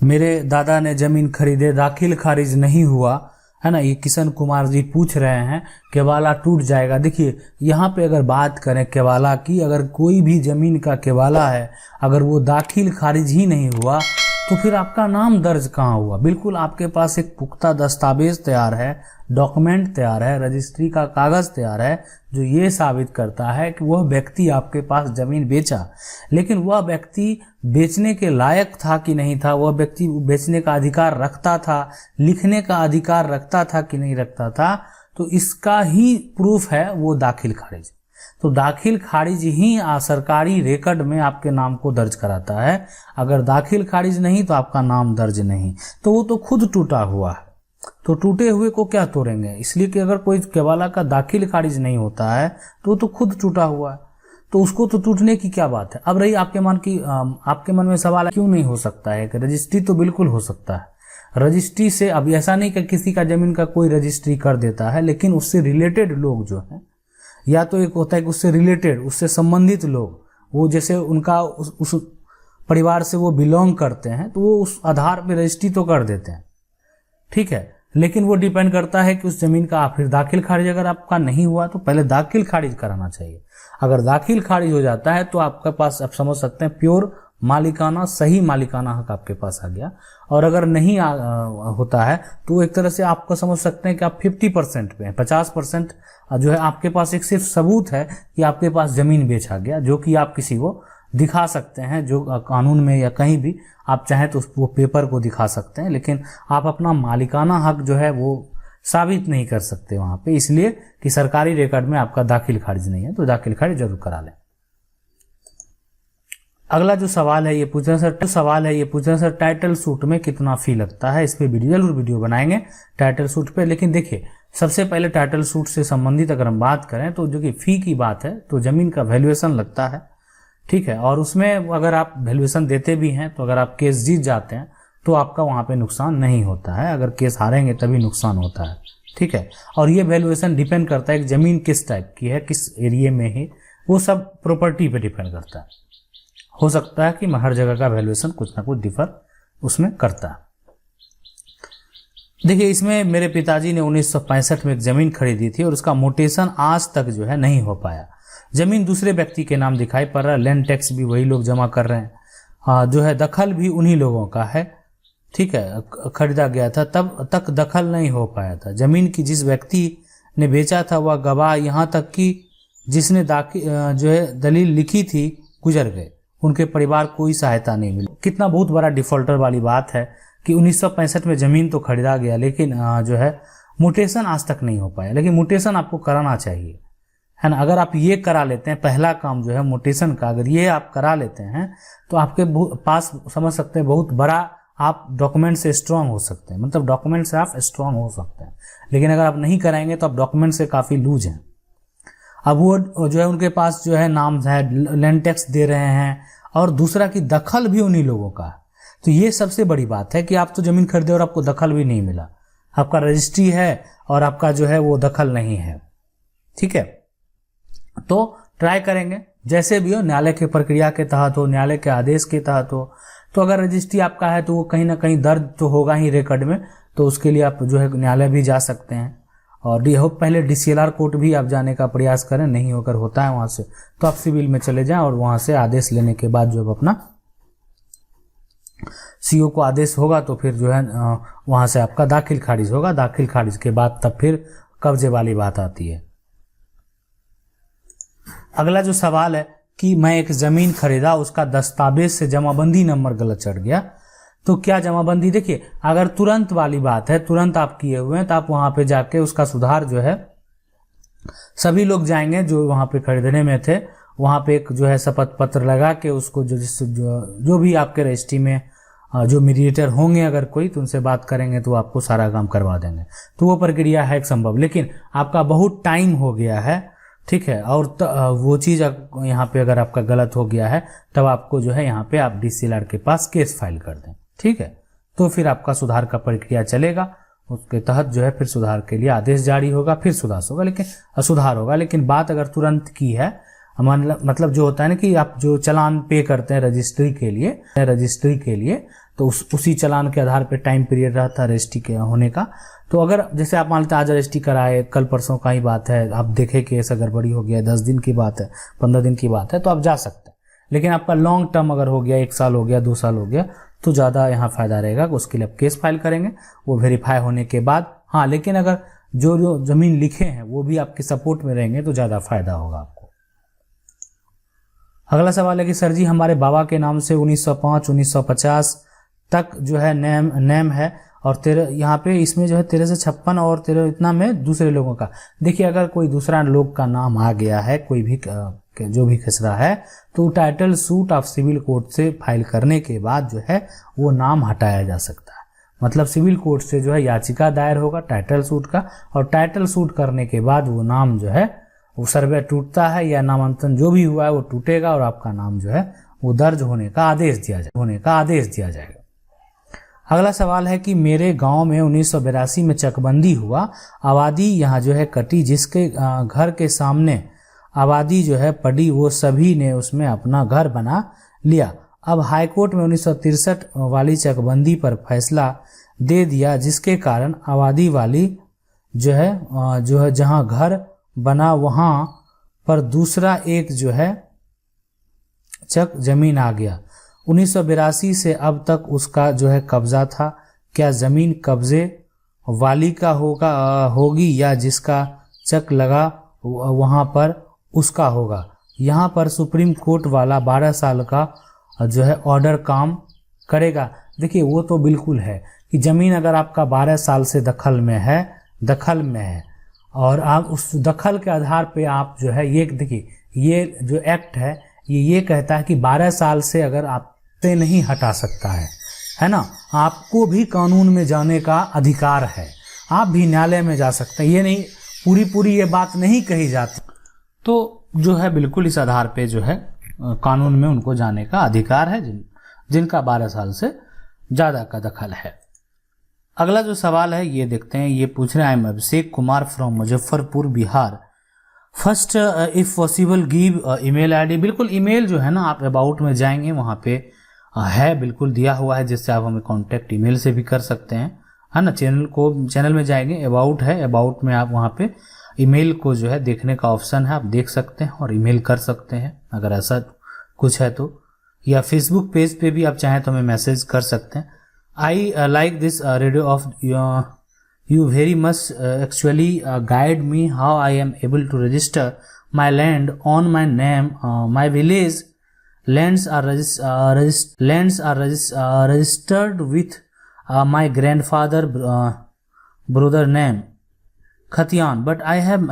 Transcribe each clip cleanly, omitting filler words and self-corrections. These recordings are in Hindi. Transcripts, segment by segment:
मेरे दादा ने जमीन खरीदे, दाखिल खारिज नहीं हुआ, है ना। ये किशन कुमार जी पूछ रहे हैं केवाला टूट जाएगा। देखिए यहाँ पे अगर बात करें केवाला की, अगर कोई भी जमीन का केवाला है, अगर वो दाखिल खारिज ही नहीं हुआ तो फिर आपका नाम दर्ज कहाँ हुआ। बिल्कुल आपके पास एक पुख्ता दस्तावेज तैयार है, डॉक्यूमेंट तैयार है, रजिस्ट्री का कागज तैयार है जो ये साबित करता है कि वह व्यक्ति आपके पास जमीन बेचा, लेकिन वह व्यक्ति बेचने के लायक था कि नहीं था, वह व्यक्ति बेचने का अधिकार रखता था, लिखने का अधिकार रखता था कि नहीं रखता था, तो इसका ही प्रूफ है वो दाखिल खारिज। तो दाखिल खारिज ही सरकारी रिकॉर्ड में आपके नाम को दर्ज कराता है। अगर दाखिल खारिज नहीं तो आपका नाम दर्ज नहीं, तो वो तो खुद टूटा हुआ है। तो टूटे हुए को क्या तोड़ेंगे, इसलिए कि अगर कोई केवाला का दाखिल खारिज नहीं होता है तो वो तो खुद टूटा हुआ है, तो उसको तो टूटने की क्या बात है। अब रही आपके मन में सवाल क्यों नहीं हो सकता है कि रजिस्ट्री तो बिल्कुल हो सकता है। रजिस्ट्री से अब ऐसा नहीं कि किसी का जमीन का कोई रजिस्ट्री कर देता है, लेकिन उससे रिलेटेड लोग जो हैं, या तो एक होता है कि उससे रिलेटेड, उससे संबंधित लोग, वो जैसे उनका उस परिवार से वो बिलोंग करते हैं तो वो उस आधार पे रजिस्ट्री तो कर देते हैं, ठीक है। लेकिन वो डिपेंड करता है कि उस जमीन का फिर दाखिल खारिज अगर आपका नहीं हुआ तो पहले दाखिल खारिज कराना चाहिए। अगर दाखिल खारिज हो जाता है तो आपके पास, आप समझ सकते हैं, प्योर मालिकाना, सही मालिकाना हक आपके पास आ गया। और अगर नहीं होता है तो एक तरह से आपको समझ सकते हैं कि आप 50% पे हैं, 50% जो है आपके पास एक सिर्फ सबूत है कि आपके पास जमीन बेचा गया, जो कि आप किसी को दिखा सकते हैं, जो कानून में या कहीं भी आप चाहें तो वो पेपर को दिखा सकते हैं, लेकिन आप अपना मालिकाना हक जो है वो साबित नहीं कर सकते वहां पे, इसलिए कि सरकारी रिकॉर्ड में आपका दाखिल खारिज नहीं है। तो दाखिल खारिज जरूर करा लें। अगला जो सवाल है ये पूछ रहे हैं सर टाइटल सूट में कितना फी लगता है। इस पे जरूर वीडियो बनाएंगे टाइटल सूट पे। लेकिन देखिए सबसे पहले टाइटल सूट से संबंधित अगर हम बात करें तो जो कि फी की बात है, तो जमीन का वैल्यूएशन लगता है, ठीक है। और उसमें अगर आप वैल्यूएशन देते भी हैं तो अगर आप केस जीत जाते हैं तो आपका वहां पे नुकसान नहीं होता है, अगर केस हारेंगे तभी नुकसान होता है, ठीक है। और ये वैल्यूएशन डिपेंड करता है कि जमीन किस टाइप की है, किस एरिया में है, वो सब प्रॉपर्टी पे डिपेंड करता है। हो सकता है कि हर जगह का वैल्यूएशन कुछ ना कुछ डिफर उसमें करता है। देखिए इसमें मेरे पिताजी ने 1965 में एक जमीन खरीदी थी और उसका मोटेशन आज तक जो है नहीं हो पाया। जमीन दूसरे व्यक्ति के नाम दिखाई पड़ रहा है, लैंड टैक्स भी वही लोग जमा कर रहे हैं, जो है दखल भी उन्हीं लोगों का है, ठीक है। खरीदा गया था तब तक दखल नहीं हो पाया था। जमीन की जिस व्यक्ति ने बेचा था वह गवाह, यहाँ तक कि जिसने जो है दलील लिखी थी, गुजर गए, उनके परिवार कोई सहायता नहीं मिली। कितना बहुत बड़ा डिफॉल्टर वाली बात है कि 1965 में जमीन तो खरीदा गया, लेकिन जो है म्यूटेशन आज तक नहीं हो पाया। लेकिन म्यूटेशन आपको कराना चाहिए, है ना। अगर आप ये करा लेते हैं, पहला काम जो है म्यूटेशन का, अगर ये आप करा लेते हैं तो आपके पास समझ सकते हैं बहुत बड़ा आप डॉक्यूमेंट से स्ट्रांग हो सकते हैं, मतलब डॉक्यूमेंट से आप स्ट्रांग हो सकते हैं। लेकिन अगर आप नहीं कराएंगे तो आप डॉक्यूमेंट से काफी लूज हैं। अब वो जो है उनके पास जो है नाम है, लैंड टैक्स दे रहे हैं, और दूसरा कि दखल भी उन्हीं लोगों का है। तो ये सबसे बड़ी बात है कि आप तो जमीन खरीदे और आपको दखल भी नहीं मिला, आपका रजिस्ट्री है और आपका जो है वो दखल नहीं है, ठीक है। तो ट्राई करेंगे जैसे भी हो, न्यायालय की प्रक्रिया के तहत हो, न्यायालय के आदेश के तहत हो। तो अगर रजिस्ट्री आपका है तो वो कहीं ना कहीं दर्ज तो होगा ही रिकॉर्ड में, तो उसके लिए आप जो है न्यायालय भी जा सकते हैं। और पहले DCLR कोर्ट भी आप जाने का प्रयास करें, नहीं होकर होता है वहां से तो आप सिविल में चले जाएं और वहां से आदेश लेने के बाद जो अपना CO को आदेश होगा तो फिर जो है वहां से आपका दाखिल खारिज होगा। दाखिल खारिज के बाद तब फिर कब्जे वाली बात आती है। अगला जो सवाल है कि मैं एक जमीन खरीदा, उसका दस्तावेज से जमाबंदी नंबर गलत चढ़ गया, तो क्या जमाबंदी। देखिए अगर तुरंत वाली बात है, तुरंत आप किए हुए हैं, तो आप वहां पे जाके उसका सुधार जो है, सभी लोग जाएंगे जो वहां पे खरीदने में थे, वहां पे एक जो है शपथ पत्र लगा के उसको जो भी आपके रजिस्ट्री में जो मीडिएटर होंगे अगर कोई, तो उनसे बात करेंगे तो आपको सारा काम करवा देंगे। तो वो प्रक्रिया है एक संभव, लेकिन आपका बहुत टाइम हो गया है, ठीक है। और वो चीज यहाँ पे अगर आपका गलत हो गया है तब आपको जो है यहाँ पे आप DCLR के पास केस फाइल कर दें, ठीक है। तो फिर आपका सुधार का प्रक्रिया चलेगा, उसके तहत जो है फिर सुधार के लिए आदेश जारी होगा, फिर सुधार होगा, लेकिन बात अगर तुरंत की है, मतलब जो होता है ना कि आप जो चालान पे करते हैं रजिस्ट्री के लिए तो उसी चालान के आधार पे टाइम पीरियड रहता है रजिस्ट्री के होने का। तो अगर जैसे आप मान लेते हैं आज रजिस्ट्री कराए, कल परसों का ही बात है, आप देखें कि ऐसा गड़बड़ी हो गया, 10 दिन की बात है, 15 दिन की बात है, तो आप जा सकते हैं। लेकिन आपका लॉन्ग टर्म अगर हो गया, 1 साल हो गया, 2 साल हो गया, तो ज़्यादा यहाँ फ़ायदा रहेगा। उसके लिए आप केस फाइल करेंगे, वो वेरीफाई होने के बाद। हाँ, लेकिन अगर जो ज़मीन लिखे हैं वो भी आपके सपोर्ट में रहेंगे तो ज़्यादा फायदा होगा आपको। अगला सवाल है कि सर जी हमारे बाबा के नाम से 1905 1950 तक जो है नेम है और तेरे यहाँ पे इसमें जो है 1356 और 13 इतना में दूसरे लोगों का। देखिए, अगर कोई दूसरा लोग का नाम आ गया है, कोई भी जो भी खसरा है, तो title suit of civil court से फाइल करने के बाद जो है वो नाम हटाया जा सकता है। मतलब सिविल कोर्ट से जो है याचिका दायर होगा टाइटल सूट का, और टाइटल सूट करने के बाद वो नाम जो है वो सर्वे टूटता है या नामांकन जो भी हुआ है वो टूटेगा और आपका नाम जो है वो दर्ज होने का आदेश दिया जाएगा। अगला सवाल है कि मेरे गांव में 1982 में चकबंदी हुआ, आबादी यहाँ जो है कटी, जिसके घर के सामने आबादी जो है पड़ी वो सभी ने उसमें अपना घर बना लिया। अब हाईकोर्ट में 1963 वाली चकबंदी पर फैसला दे दिया, जिसके कारण आबादी वाली जो है जहां घर बना वहां पर दूसरा एक जो है चक जमीन आ गया। 1982 से अब तक उसका जो है कब्जा था। क्या जमीन कब्जे वाली का होगी या जिसका चक लगा वहां पर उसका होगा? यहाँ पर सुप्रीम कोर्ट वाला 12 साल का जो है ऑर्डर काम करेगा। देखिए, वो तो बिल्कुल है कि जमीन अगर आपका 12 साल से दखल में है और आप उस दखल के आधार पे आप जो है ये देखिए, ये जो एक्ट है ये कहता है कि 12 साल से अगर आपसे नहीं हटा सकता है ना, आपको भी कानून में जाने का अधिकार है, आप भी न्यायालय में जा सकते हैं। ये नहीं पूरी ये बात नहीं कही जाती, तो जो है बिल्कुल इस आधार पे जो है कानून में उनको जाने का अधिकार है जिनका 12 साल से ज़्यादा का दखल है। अगला जो सवाल है ये देखते हैं, ये पूछ रहे हैं Abhishek Kumar from Muzaffarpur Bihar. First if possible give email ID. बिल्कुल, ईमेल जो है ना, आप अबाउट में जाएंगे वहाँ पे है बिल्कुल दिया हुआ है, जिससे आप हमें कांटेक्ट ईमेल से भी कर सकते हैं, है ना। चैनल में जाएंगे, अबाउट है, अबाउट में आप वहाँ पे ईमेल को जो है देखने का ऑप्शन है, आप देख सकते हैं और ईमेल कर सकते हैं अगर ऐसा कुछ है तो, या फेसबुक पेज पे भी आप चाहें तो हमें मैसेज कर सकते हैं। I like this radio of you very much. Actually guide me how I am able to register my land on my name. My village lands are registered with my grandfather brother name Khatian, but I have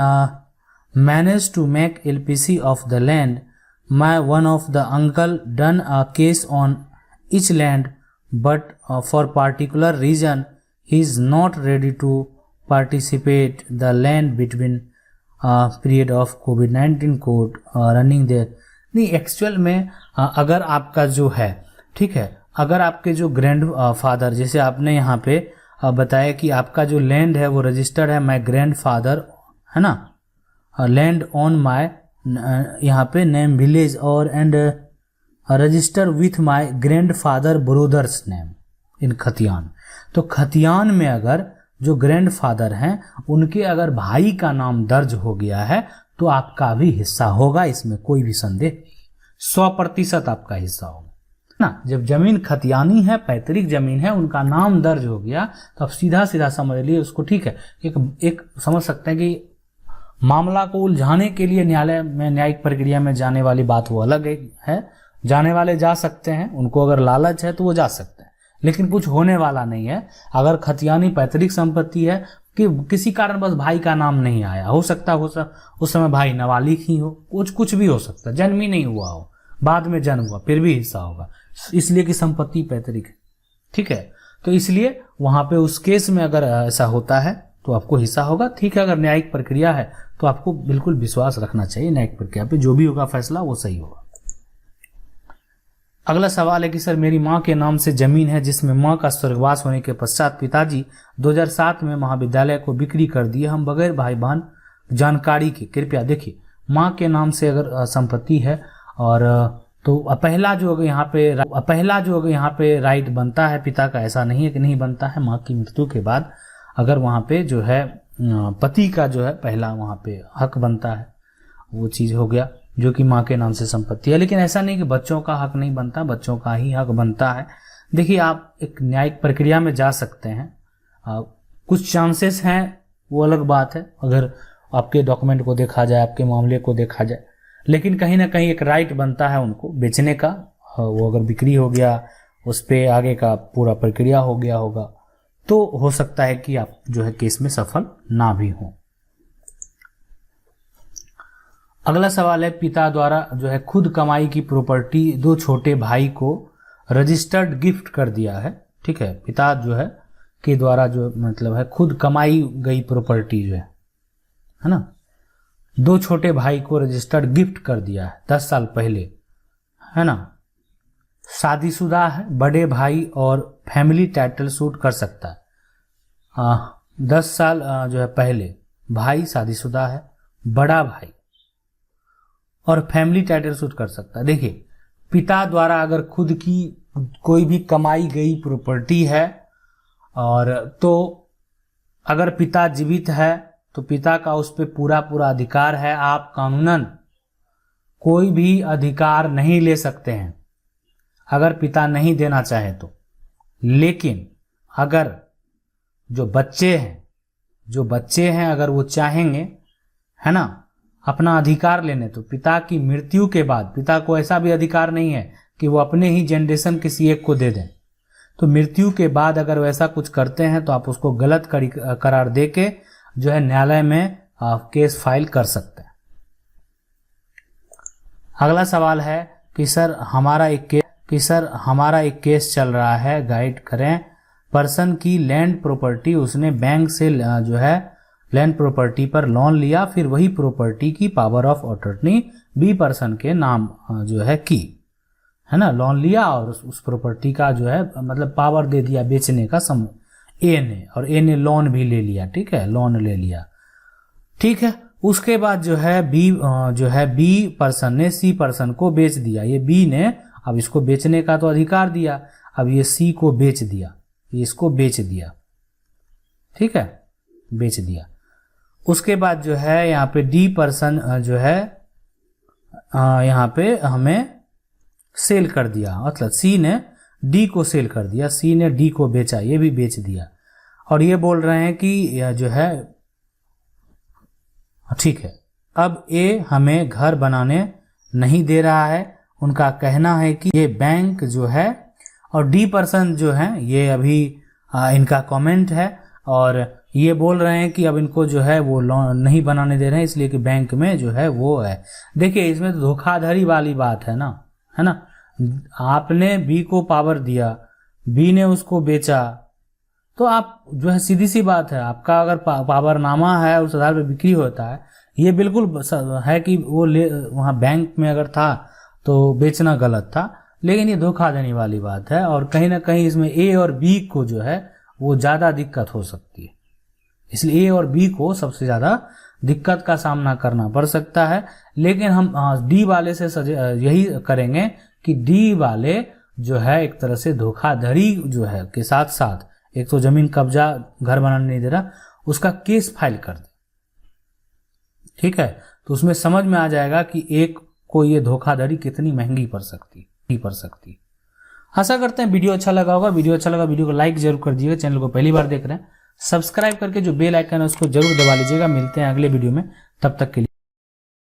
managed to make LPC of the land. My one of the uncle done a case on each land, but for particular reason he is not ready to participate the land between period of COVID-19 court running there. नहीं, एक्चुअल में अगर आपका जो है, ठीक है, अगर आपके जो ग्रैंड फादर, जैसे आपने यहाँ पे बताया कि आपका जो लैंड है वो रजिस्टर्ड है माय ग्रैंड फादर, है ना, लैंड ऑन माय यहाँ पे नेम विलेज और and register with my grandfather brothers name in खतियान। तो खतियान में अगर जो ग्रैंड फादर हैं उनके अगर भाई का नाम दर्ज हो गया है तो आपका भी हिस्सा होगा, इसमें कोई भी संदेह, 100% आपका हिस्सा होगा ना। जब जमीन खतियानी है, पैतृक जमीन है, उनका नाम दर्ज हो गया तो आप सीधा समझ लिए उसको, ठीक है। एक समझ सकते हैं कि मामला को उलझाने के लिए न्यायालय में न्यायिक प्रक्रिया में जाने वाली बात वो अलग है, जाने वाले जा सकते हैं, उनको अगर लालच है तो वो जा सकते हैं, लेकिन कुछ होने वाला नहीं है। अगर खतियानी पैतृक संपत्ति है कि किसी कारण बस भाई का नाम नहीं आया, हो सकता है उस समय भाई नाबालिग ही हो, कुछ भी हो सकता है, जन्म ही नहीं हुआ हो, बाद में जन्म हुआ, फिर भी हिस्सा होगा, इसलिए कि संपत्ति पैतृक है, ठीक है। तो इसलिए वहां पे उस केस में अगर ऐसा होता है तो आपको हिस्सा होगा, ठीक है। अगर न्यायिक प्रक्रिया है तो आपको बिल्कुल विश्वास रखना चाहिए न्यायिक प्रक्रिया पे, जो भी होगा फैसला वो सही होगा। अगला सवाल है कि सर मेरी माँ के नाम से जमीन है जिसमें माँ का स्वर्गवास होने के पश्चात पिताजी 2007 में महाविद्यालय को बिक्री कर दिए, हम बगैर भाई बहन जानकारी के। कृपया देखिए, माँ के नाम से अगर संपत्ति है और तो पहला जो अगर यहाँ पे राइट बनता है पिता का, ऐसा नहीं है कि नहीं बनता है। माँ की मृत्यु के बाद अगर वहाँ पे जो है पति का जो है पहला वहाँ पे हक बनता है, वो चीज़ हो गया जो कि माँ के नाम से संपत्ति है। लेकिन ऐसा नहीं कि बच्चों का हक नहीं बनता, बच्चों का ही हक बनता है। देखिए, आप एक न्यायिक प्रक्रिया में जा सकते हैं, कुछ चांसेस हैं, वो अलग बात है, अगर आपके डॉक्यूमेंट को देखा जाए, आपके मामले को देखा जाए, लेकिन कहीं ना कहीं एक राइट बनता है उनको बेचने का। वो अगर बिक्री हो गया, उस पर आगे का पूरा प्रक्रिया हो गया होगा, तो हो सकता है कि आप जो है केस में सफल ना भी हो। अगला सवाल है, पिता द्वारा जो है खुद कमाई की प्रॉपर्टी दो छोटे भाई को रजिस्टर्ड गिफ्ट कर दिया है। ठीक है, पिता जो है के द्वारा जो मतलब है खुद कमाई गई प्रॉपर्टी जो है ना, दो छोटे भाई को रजिस्टर्ड गिफ्ट कर दिया है 10 साल पहले, है ना। शादीशुदा है, बड़े भाई और फैमिली टाइटल सूट कर सकता है। 10 साल जो है पहले भाई शादीशुदा है, बड़ा भाई और फैमिली टाइटल सूट कर सकता है। देखिए, पिता द्वारा अगर खुद की कोई भी कमाई गई प्रॉपर्टी है और तो अगर पिता जीवित है तो पिता का उस पर पूरा अधिकार है। आप कानूनन कोई भी अधिकार नहीं ले सकते हैं अगर पिता नहीं देना चाहे तो। लेकिन अगर जो बच्चे हैं अगर वो चाहेंगे, है ना, अपना अधिकार लेने, तो पिता की मृत्यु के बाद पिता को ऐसा भी अधिकार नहीं है कि वो अपने ही जनरेशन किसी एक को दे दें। तो मृत्यु के बाद अगर वैसा कुछ करते हैं तो आप उसको गलत करार देके जो है न्यायालय में केस फाइल कर सकते हैं। अगला सवाल है कि सर हमारा एक केस चल रहा है, गाइड करें। पर्सन की लैंड प्रॉपर्टी, उसने बैंक से जो है लैंड प्रॉपर्टी पर लोन लिया, फिर वही प्रॉपर्टी की power of attorney B person के नाम जो है की, है ना, लोन लिया और उस प्रॉपर्टी का जो है मतलब पावर दे दिया बेचने का ए ने, और ए ने लोन भी ले लिया। ठीक है, लोन ले लिया, ठीक है। उसके बाद जो है बी पर्सन ने सी पर्सन को बेच दिया। ये बी ने अब इसको बेचने का तो अधिकार दिया, अब ये सी को बेच दिया, ये इसको बेच दिया, ठीक है, बेच दिया। उसके बाद जो है यहाँ पे डी पर्सन जो है यहाँ पे हमें सेल कर दिया, मतलब सी ने डी को सेल कर दिया, सी ने डी को बेचा, ये भी बेच दिया। और ये बोल रहे हैं कि जो है ठीक है, अब ए हमें घर बनाने नहीं दे रहा है। उनका कहना है कि ये बैंक जो है, और डी पर्सन जो है ये अभी इनका कमेंट है और ये बोल रहे हैं कि अब इनको जो है वो लोन नहीं बनाने दे रहे हैं, इसलिए कि बैंक में जो है वो है। देखिए, इसमें तो धोखाधड़ी वाली बात है ना, है ना। आपने बी को पावर दिया, बी ने उसको बेचा, तो आप जो है सीधी सी बात है, आपका अगर पावरनामा है उस आधार पर बिक्री होता है, ये बिल्कुल है कि वो वहाँ बैंक में अगर था तो बेचना गलत था, लेकिन ये धोखा देने वाली बात है। और कहीं ना कहीं इसमें ए और बी को जो है वो ज़्यादा दिक्कत हो सकती है, इसलिए ए और बी को सबसे ज़्यादा दिक्कत का सामना करना पड़ सकता है। लेकिन हम डी वाले से यही करेंगे कि डी वाले जो है एक तरह से धोखाधड़ी जो है के साथ साथ, एक तो जमीन कब्जा घर बनाने नहीं दे रहा, उसका केस फाइल कर दे, ठीक है। तो उसमें समझ में आ जाएगा कि एक को ये धोखाधड़ी कितनी महंगी पड़ सकती। आशा करते हैं वीडियो अच्छा लगा होगा। वीडियो अच्छा लगा वीडियो को लाइक जरूर कर दीजिएगा। चैनल को पहली बार देख रहे हैं, सब्सक्राइब करके जो बेल आइकन है उसको जरूर दबा लीजिएगा। मिलते हैं अगले वीडियो में, तब तक के लिए।